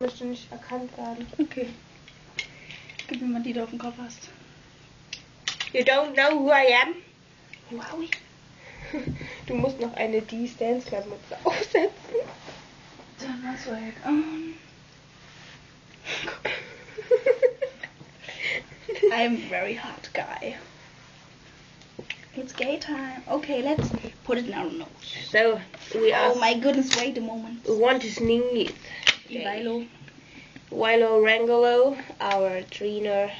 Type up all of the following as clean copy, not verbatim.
Möchte nicht erkannt werden. Okay. Gib mir mal die, du auf dem Kopf hast. You don't know who I am? Wow. Du musst noch eine D's Dance Club Mütze aufsetzen. Dann was weg. I'm a very hot guy. It's gay time. Okay, let's put it in our nose. So, we are... Oh my goodness, wait a moment. We want to sneeze. Ivailo. Wilo Rangolo, our trainer.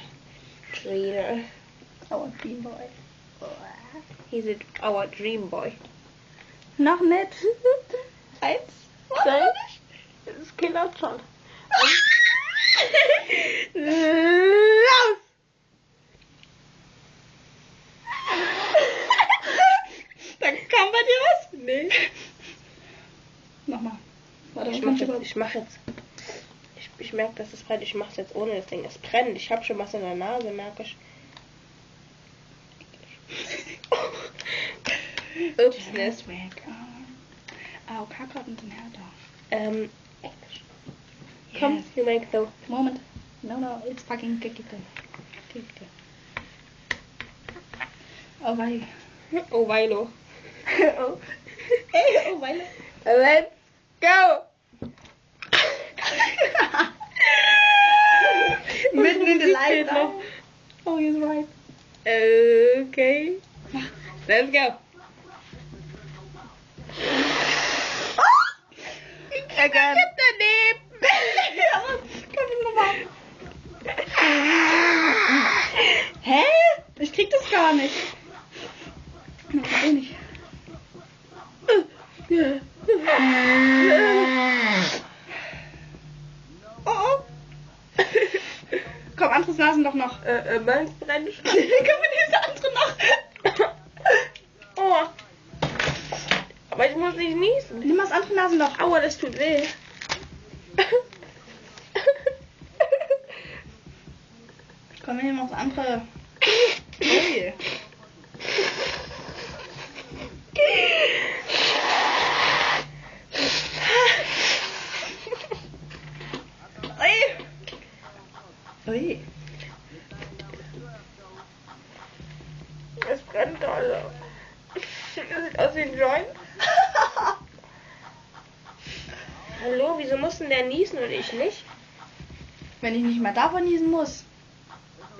Our dream boy. He's our dream boy. Noch nicht. Eins. Zwei. Das killert schon. Los! Da kam bei dir was? Nee. Nochmal. Warte, Ich mach jetzt. Ich merke, dass es brennt. Ich mach's jetzt ohne das Ding. Es brennt. Ich hab schon was in der Nase, merke ich. Ups, That's weg. Oh, Kacke und den Härter. Komm, Yes. you make the... Moment. No, it's fucking kick. Oh, wei. Oh, Wilo. Oh. Hey, oh, wei. Let's go! Mitten in the light. Oh, he's right. Okay. Let's go. Again. Daneben. Komm nochmal. Hä? Ich krieg das gar nicht. Ich krieg nicht. Oh. Komm, anderes Nasenloch noch. Meins brennt schon. Komm, diese andere noch. Oh. Aber ich muss nicht niesen. Nimm mal das andere Nasenloch. Aua, das tut weh. Komm, wir nehmen noch das andere. Ui. Ui. Es brennt alle. Das sieht aus wie ein Joint. Hallo, wieso muss denn der niesen und ich nicht? Wenn ich nicht mal davon niesen muss.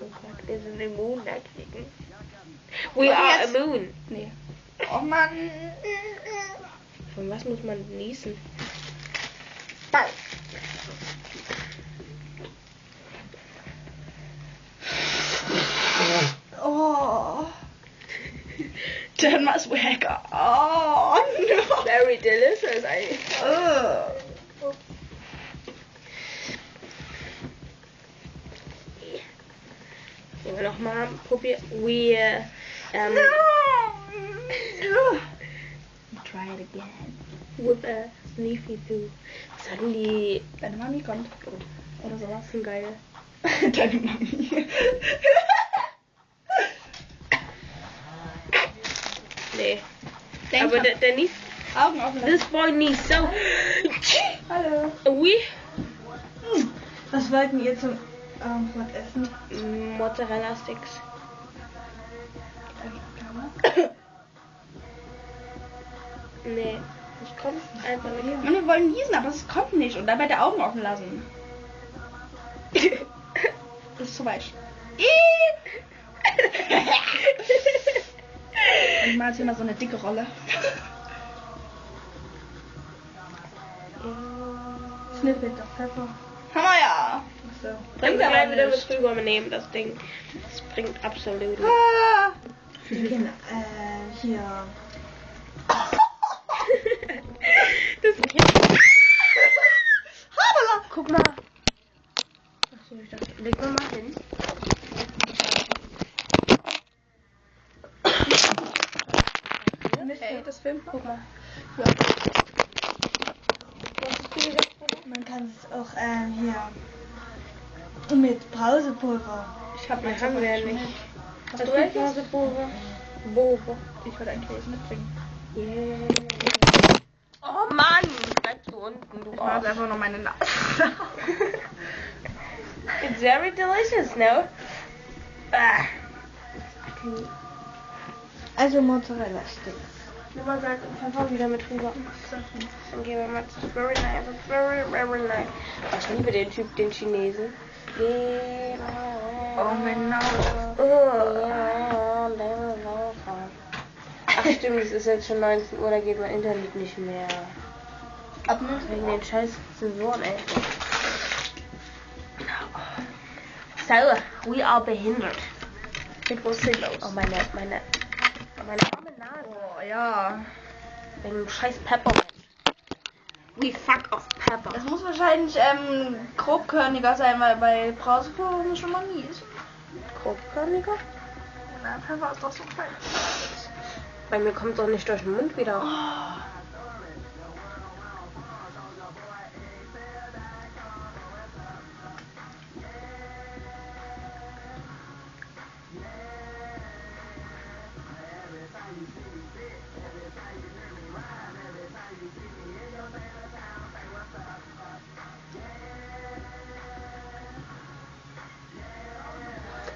Oh Gott, wir sind immun dagegen. We are jetzt? immune. Nee. Oh Mann. Von was muss man niesen? Ball. Oh. Dann was weg. Oh no. Very delicious eigentlich. Wollen wir nochmal probieren? We, Try it again. with a sneaky too. Was hatten die? Deine Mami kommt. Oder sowas. Schon geil. Deine Mami. Nee. Denk Aber dran. der niest. Augen offen This lassen. boy needs so. Hallo. We? Was wollten ihr zum Abendbrot essen? Mozzarella Sticks. Nee. Ich komm einfach nicht. Und wir wollen niesen, aber es kommt nicht. Und dabei der Augen offen lassen. Das ist zu weit. Ich mache jetzt hier mal so eine dicke Rolle. Snippet of Pfeffer. Hammer ja! So. Dann wir gleich wieder mit drüber nehmen, das Ding. Das bringt absolut nichts. Ah. Hier. Das Hoppala! Guck mal. Achso, ich dachte, leg mal hin. Hey, das Film. Guck mal. Was hast du gesagt? Man kann es auch hier mit Brausepulver. Ich hab Das haben wir ja nicht. Hast Hast du du welches? Brausepulver? Bobo. Ich würde ein Käse mitbringen. Yeah. Oh Mann! Bleib zu unten, du Ich mache Arsch. einfach nur meine Nase. It's very delicious, no? Ah. Also Mozzarella Sticks. Nimm mal Salz und Pfeffer wieder mit rüber. Thank you very much. It's very nice. It's very, very nice. Oh, ich liebe den Typ, den Chinesen. Oh mein Nase. Ach stimmt, es ist jetzt schon 19 Uhr, da geht mein Internet nicht mehr. Ab 19 Wegen Uhr. den scheiß Sensoren, ey. So, we are behindert. It was sinnlos. Oh, meine arme Nase. Oh ja. Wegen dem scheiß Peppermint. We fuck off Pepper. Das muss wahrscheinlich grobkörniger sein, weil bei Brausepulver schon mal mies. Grobkörniger? Na, Pfeffer ist doch so fein. Bei mir kommt doch nicht durch den Mund wieder.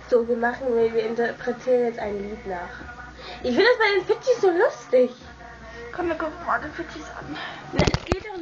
So, wir interpretieren jetzt ein Lied nach. Ich finde das bei den Fidschis so lustig. Komm, wir gucken mal die Fidschis an. Na, es geht doch